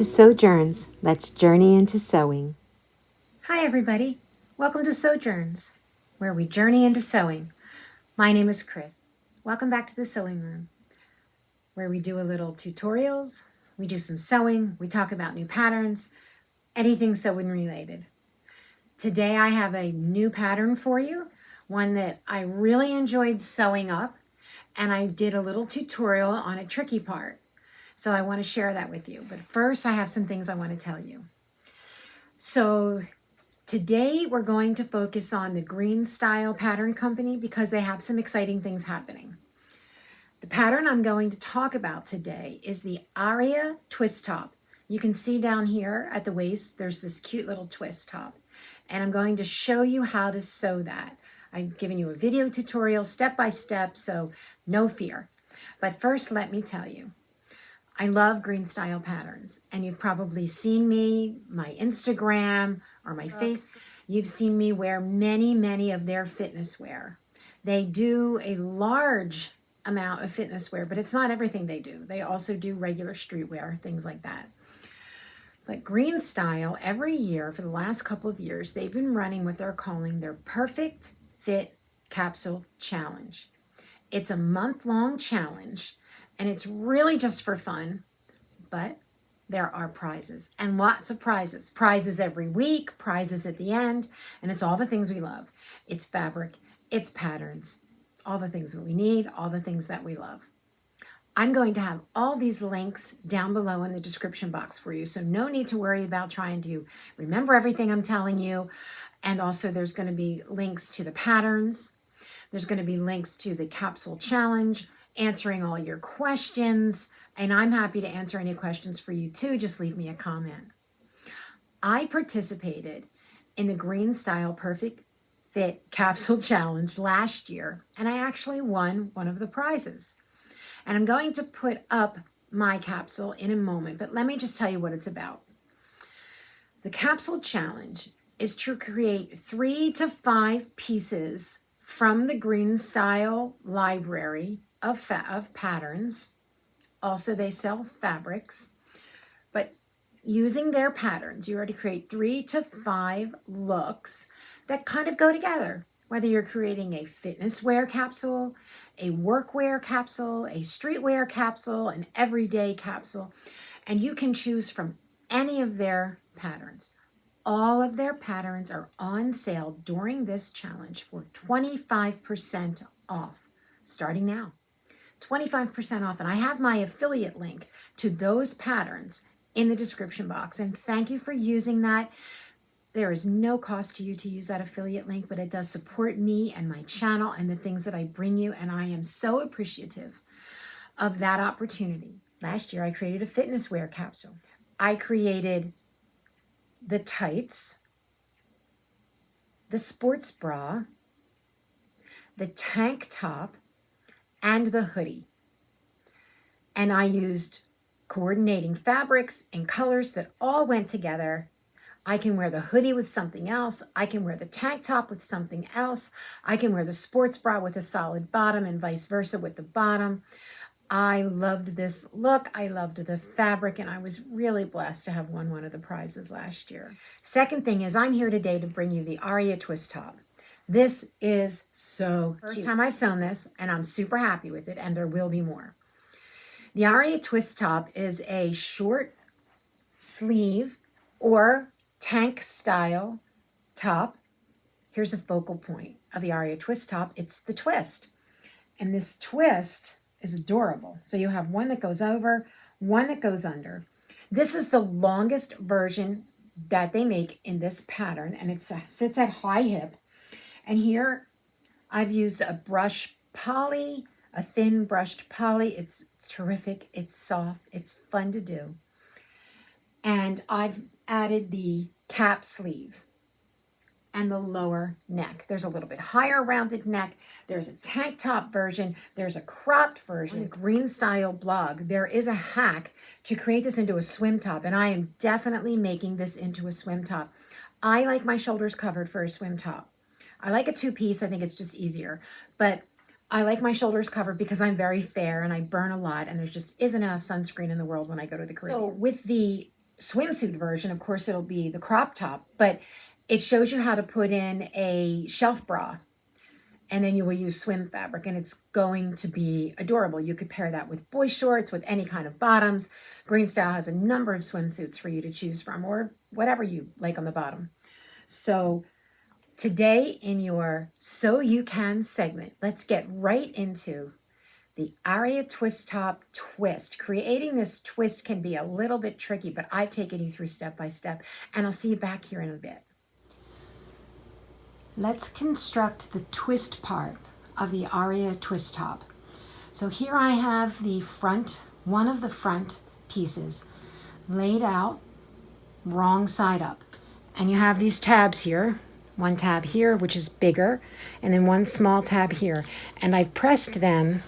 Sewjourns. Let's journey into sewing. Hi everybody, welcome to Sewjourns, where we journey into sewing. My name is Chris. Welcome back to the sewing room, where we do a little tutorials, we do some sewing, we talk about new patterns, anything sewing related. Today I have a new pattern for you, one that I really enjoyed sewing up, and I did a little tutorial on a tricky part. So I want to share that with you. But first I have some things I want to tell you. So today we're going to focus on the Greenstyle Pattern Company because they have some exciting things happening. The pattern I'm going to talk about today is the Aria Twist Top. You can see down here at the waist, there's this cute little twist top. And I'm going to show you how to sew that. I've given you a video tutorial step by step, so no fear. But first, let me tell you, I love Greenstyle Patterns, and you've probably seen me, my Instagram or my Facebook. You've seen me wear many of their fitness wear. They do a large amount of fitness wear, but it's not everything they do. They also do regular streetwear, things like that. But Greenstyle, every year for the last couple of years, they've been running what they're calling their Perfect Fit Capsule Challenge. It's a month-long challenge, and it's really just for fun, but there are prizes and lots of prizes. Prizes every week, prizes at the end, and it's all the things we love. It's fabric, it's patterns, all the things that we need, all the things that we love. I'm going to have all these links down below in the description box for you, so no need to worry about trying to remember everything I'm telling you. And also there's going to be links to the patterns. There's going to be links to the capsule challenge, answering all your questions, and I'm happy to answer any questions for you too. Just leave me a comment. I participated in the Greenstyle Perfect Fit Capsule Challenge last year, and I actually won one of the prizes. And I'm going to put up my capsule in a moment, but let me just tell you what it's about. The capsule challenge is to create 3 to 5 pieces from the Greenstyle library of patterns. Also, they sell fabrics, but using their patterns, you are to create 3 to 5 looks that kind of go together. Whether you're creating a fitness wear capsule, a workwear capsule, a streetwear capsule, an everyday capsule, and you can choose from any of their patterns. All of their patterns are on sale during this challenge for 25% off, starting now. 25% off, and I have my affiliate link to those patterns in the description box, and thank you for using that. There is no cost to you to use that affiliate link, but it does support me and my channel and the things that I bring you, and I am so appreciative of that opportunity. Last year, I created a fitness wear capsule. I created the tights, the sports bra, the tank top, and the hoodie. And I used coordinating fabrics and colors that all went together. I can wear the hoodie with something else. I can wear the tank top with something else. I can wear the sports bra with a solid bottom and vice versa with the bottom. I loved this look. I loved the fabric, and I was really blessed to have won one of the prizes last year. Second thing is, I'm here today to bring you the Aria Twist Top. This is so cute. First time I've sewn this, and I'm super happy with it, and there will be more. The Aria Twist Top is a short sleeve or tank style top. Here's the focal point of the Aria Twist Top. It's the twist. And this twist is adorable. So you have one that goes over, one that goes under. This is the longest version that they make in this pattern, and it sits at high hip. And here I've used a brush poly, a thin brushed poly. It's terrific. It's soft. It's fun to do. And I've added the cap sleeve and the lower neck. There's a little bit higher rounded neck. There's a tank top version. There's a cropped version. On the Greenstyle blog, there is a hack to create this into a swim top, and I am definitely making this into a swim top. I like my shoulders covered for a swim top. I like a 2-piece. I think it's just easier, but I like my shoulders covered because I'm very fair and I burn a lot, and there just isn't enough sunscreen in the world when I go to the Caribbean. So with the swimsuit version, of course, it'll be the crop top, but it shows you how to put in a shelf bra, and then you will use swim fabric, and it's going to be adorable. You could pair that with boy shorts, with any kind of bottoms. Greenstyle has a number of swimsuits for you to choose from, or whatever you like on the bottom. So today in your So You Can segment, let's get right into the Aria Twist Top Twist. Creating this twist can be a little bit tricky, but I've taken you through step by step, and I'll see you back here in a bit. Let's construct the twist part of the Aria Twist Top. So here I have the front, one of the front pieces laid out wrong side up. And you have these tabs here, one tab here, which is bigger, and then one small tab here. And I've pressed them,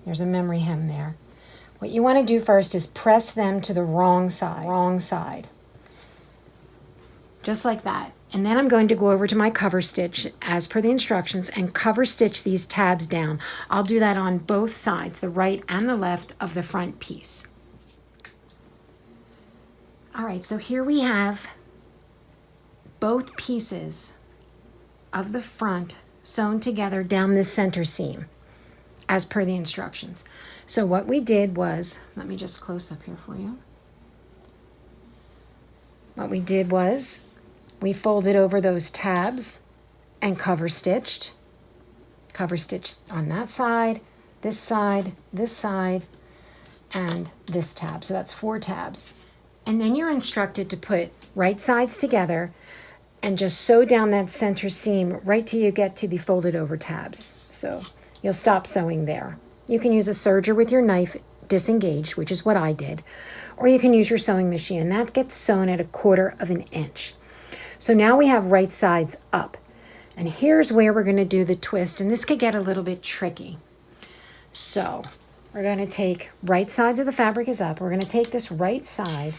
there's a memory hem there. What you want to do first is press them to the wrong side. Just like that. And then I'm going to go over to my cover stitch as per the instructions and cover stitch these tabs down. I'll do that on both sides, the right and the left of the front piece. All right, so here we have both pieces of the front sewn together down this center seam as per the instructions. So what we did was, let me just close up here for you. What we did was we folded over those tabs and cover stitched on that side, this side, and this tab. So that's 4 tabs. And then you're instructed to put right sides together and just sew down that center seam right till you get to the folded over tabs. So you'll stop sewing there. You can use a serger with your knife disengaged, which is what I did, or you can use your sewing machine, and that gets sewn at 1/4 of an inch. So now we have right sides up. And here's where we're going to do the twist, and this could get a little bit tricky. So we're going to take right sides of the fabric is up. We're going to take this right side,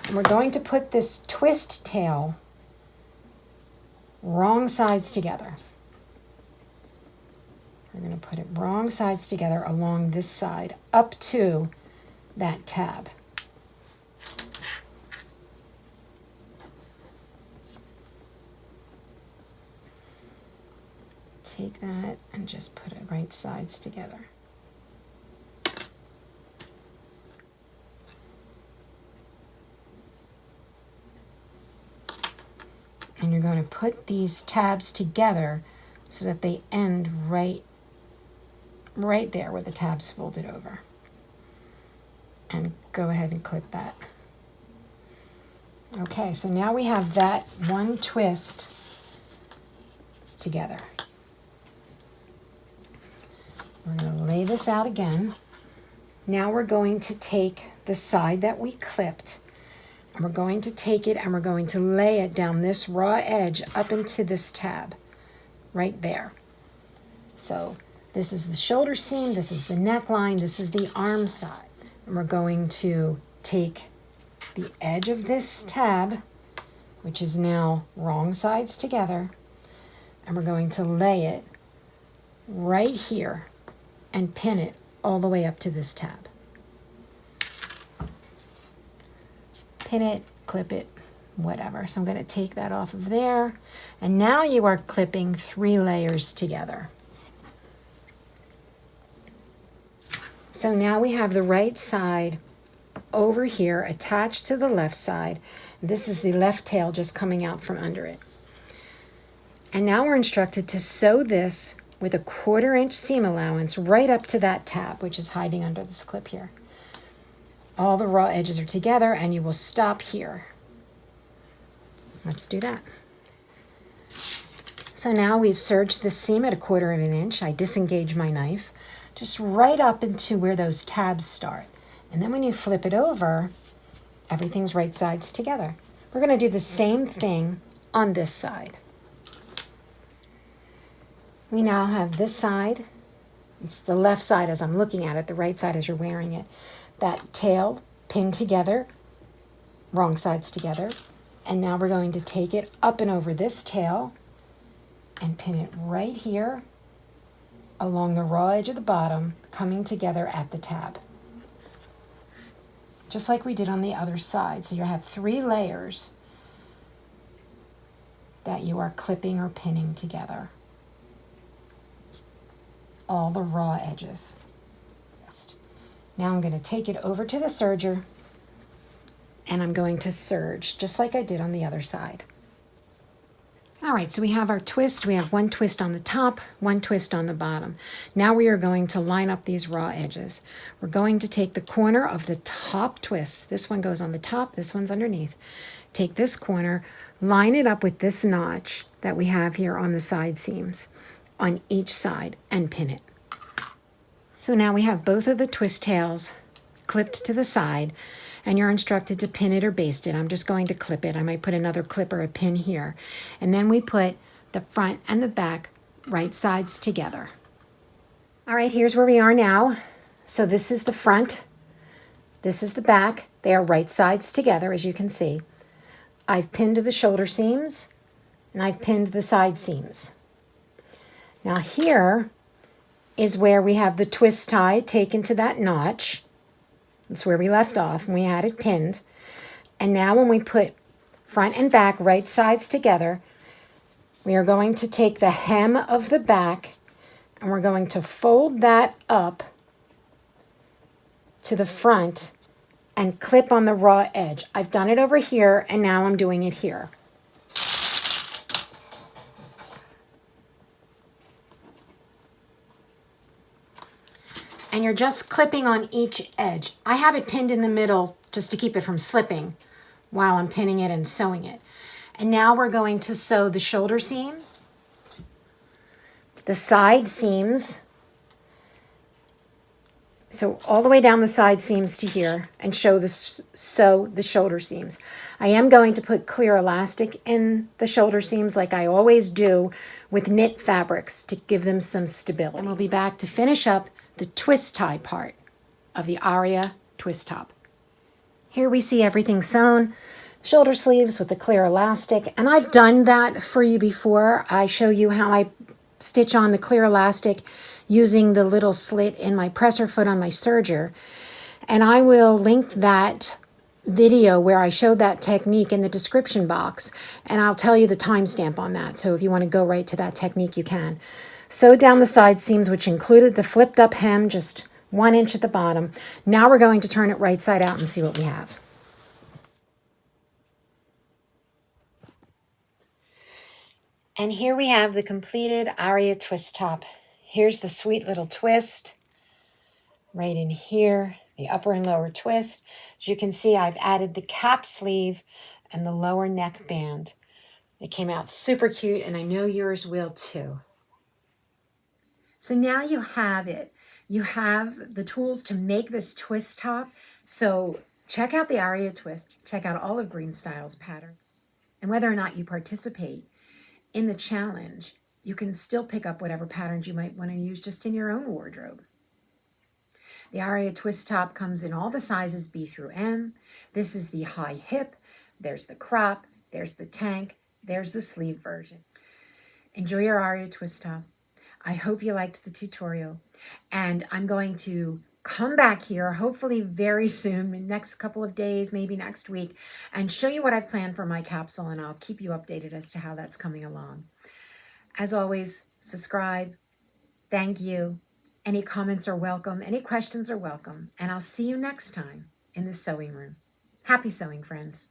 and we're going to put this twist tail wrong sides together. We're going to put it wrong sides together along this side up to that tab. Take that and just put it right sides together. And you're going to put these tabs together so that they end right there where the tabs folded over. And go ahead and clip that. Okay, so now we have that one twist together. We're going to lay this out again. Now we're going to take the side that we clipped, and we're going to take it and we're going to lay it down this raw edge up into this tab right there. So this is the shoulder seam, this is the neckline, this is the arm side. And we're going to take the edge of this tab, which is now wrong sides together, and we're going to lay it right here and pin it all the way up to this tab. Pin it, clip it, whatever. So I'm going to take that off of there. And now you are clipping 3 layers together. So now we have the right side over here attached to the left side. This is the left tail just coming out from under it. And now we're instructed to sew this with a 1/4 inch seam allowance right up to that tab, which is hiding under this clip here. All the raw edges are together, and you will stop here. Let's do that. So now we've serged this seam at 1/4 of an inch. I disengage my knife, just right up into where those tabs start. And then when you flip it over, everything's right sides together. We're going to do the same thing on this side. We now have this side. It's the left side as I'm looking at it, the right side as you're wearing it. That tail pinned together, wrong sides together. And now we're going to take it up and over this tail and pin it right here along the raw edge of the bottom, coming together at the tab. just like we did on the other side. So you have 3 layers that you are clipping or pinning together. All the raw edges. Now I'm going to take it over to the serger and I'm going to serge just like I did on the other side. All right, so we have our twist. We have 1 twist on the top, 1 twist on the bottom. Now we are going to line up these raw edges. We're going to take the corner of the top twist. This one goes on the top, this one's underneath. Take this corner, line it up with this notch that we have here on the side seams on each side and pin it. So now we have both of the twist tails clipped to the side, and you're instructed to pin it or baste it. I'm just going to clip it. I might put another clip or a pin here. And then we put the front and the back right sides together. All right, here's where we are now. So this is the front, this is the back. They are right sides together, as you can see. I've pinned the shoulder seams, and I've pinned the side seams. Now here is where we have the twist tie taken to that notch. That's where we left off, and we had it pinned. And now when we put front and back right sides together, we are going to take the hem of the back and we're going to fold that up to the front and clip on the raw edge. I've done it over here, and now I'm doing it here. And you're just clipping on each edge. I have it pinned in the middle just to keep it from slipping while I'm pinning it and sewing it. And now we're going to sew the shoulder seams, the side seams, so all the way down the side seams to here, and sew the shoulder seams. I am going to put clear elastic in the shoulder seams like I always do with knit fabrics to give them some stability. And we'll be back to finish up the twist tie part of the Aria twist top. Here we see everything sewn, shoulder sleeves with the clear elastic, and I've done that for you before. I show you how I stitch on the clear elastic using the little slit in my presser foot on my serger, and I will link that video where I showed that technique in the description box, and I'll tell you the timestamp on that, so if you want to go right to that technique you can. Sew down the side seams, which included the flipped up hem, just 1 inch at the bottom. Now we're going to turn it right side out and see what we have. And here we have the completed Aria twist top. Here's the sweet little twist right in here, the upper and lower twist. As you can see, I've added the cap sleeve and the lower neck band. It came out super cute, and I know yours will too. So now you have it. You have the tools to make this twist top. So check out the Aria Twist. Check out all of Greenstyle's pattern. And whether or not you participate in the challenge, you can still pick up whatever patterns you might want to use just in your own wardrobe. The Aria Twist top comes in all the sizes B through M. This is the high hip. There's the crop. There's the tank. There's the sleeve version. Enjoy your Aria Twist top. I hope you liked the tutorial, and I'm going to come back here hopefully very soon, in the next couple of days, maybe next week, and show you what I've planned for my capsule, and I'll keep you updated as to how that's coming along. As always, subscribe. Thank you. Any comments are welcome. Any questions are welcome, and I'll see you next time in the sewing room. Happy sewing, friends.